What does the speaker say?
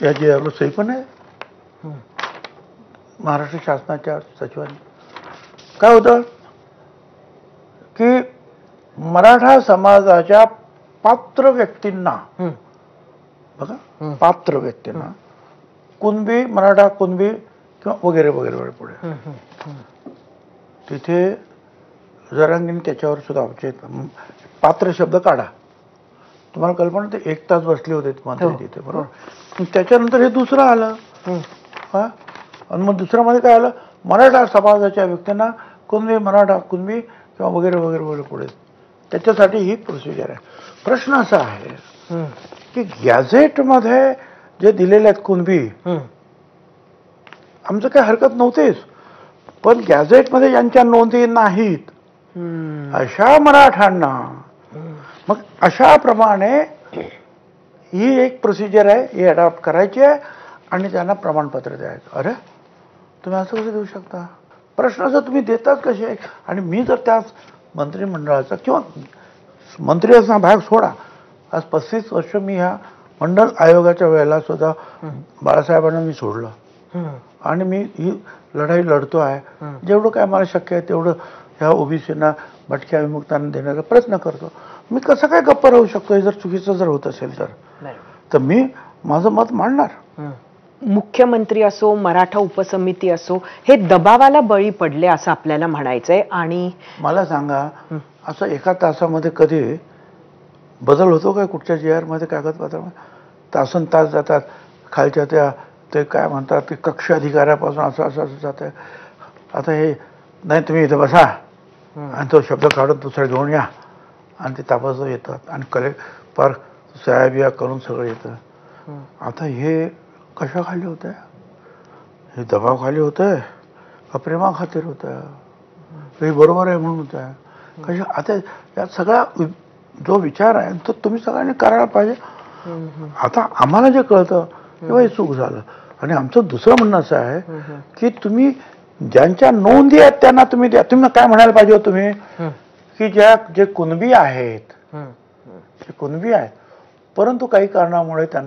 या जे आपलं सही पण आहे महाराष्ट्र शासनाच्या सचिवांनी. काय होतं की मराठा समाजाच्या पात्र व्यक्तींना, बघा पात्र व्यक्तींना, कुणबी, मराठा कुणबी किंवा वगैरे वगैरे वगैरे पुढे तिथे जरांगीने त्याच्यावर सुद्धा पात्र शब्द काढा. तुम्हाला कल्पना, ते 1 तास बसले होते मंत्री तिथे, बरोबर. त्याच्यानंतर हे दुसरं आलं, आणि मग दुसऱ्यामध्ये काय आलं, मराठा समाजाच्या व्यक्तींना कुणबी, मराठा कुणबी किंवा वगैरे वगैरे वगैरे पुढे. त्याच्यासाठी ही प्रोसिजर आहे. प्रश्न असा आहे की गॅझेटमध्ये जे दिलेले आहेत कुणबी, आमचं काही हरकत नव्हतेच, पण गॅझेटमध्ये ज्यांच्या नोंदी नाहीत अशा मराठांना, मग अशाप्रमाणे ही एक प्रोसिजर आहे, ही अडॉप्ट करायची आहे आणि त्यांना प्रमाणपत्र द्यायचं. अरे तुम्ही असं कसं देऊ शकता? प्रश्न जर तुम्ही देतात कसे? आणि मी जर त्या मंत्रिमंडळाचा किंवा मंत्री असणं भाग सोडा, आज 35 वर्ष मी ह्या मंडल आयोगाच्या वेळेला सुद्धा बाळासाहेबांना मी सोडलं आणि मी ही लढाई लढतो आहे. जेवढं काय मला शक्य आहे तेवढं ह्या ओबीसींना, भटक्या विमुक्तांना देण्याचा प्रयत्न करतो. मी कसं काय गप्प राहू शकतो? हे जर चुकीचं जर होत असेल तर मी माझं मत मांडणार. मुख्यमंत्री असो, मराठा उपसमिती असो, हे दबावाला बळी पडले असं आपल्याला म्हणायचंय. आणि मला सांगा, असं 1 तासामध्ये कधी बदल होतो काय कुठच्या JR मध्ये कागदपत्रामध्ये? तासन तास जातात खालच्या त्या, ते काय म्हणतात ते कक्ष अधिकाऱ्यापासून असं असं असं जात आहे. आता हे नाही, तुम्ही इथं बसा आणि तो शब्द काढून दुसरा घेऊन या आणि ते तपासं येतात आणि पार साहेबिया करून सगळं येतं. आता हे कशाखाली होत आहे? हे दबावाखाली होत आहे का प्रेमा खातीर होत आहे? हे बरोबर आहे म्हणून होत आहे कशा? आता यात सगळा जो विचार आहे तो तुम्ही सगळ्यांनी करायला पाहिजे. आता आम्हाला जे कळतं तेव्हा हे चूक झालं. आणि आमचं दुसरं म्हणणं असं आहे की तुम्ही ज्यांच्या नोंदी आहेत त्यांना तुम्ही द्या. तुम्ही काय म्हणायला पाहिजे हो तुम्ही की जे कुणबी आहेत, ते कुणबी आहेत, परंतु काही कारणामुळे त्यांना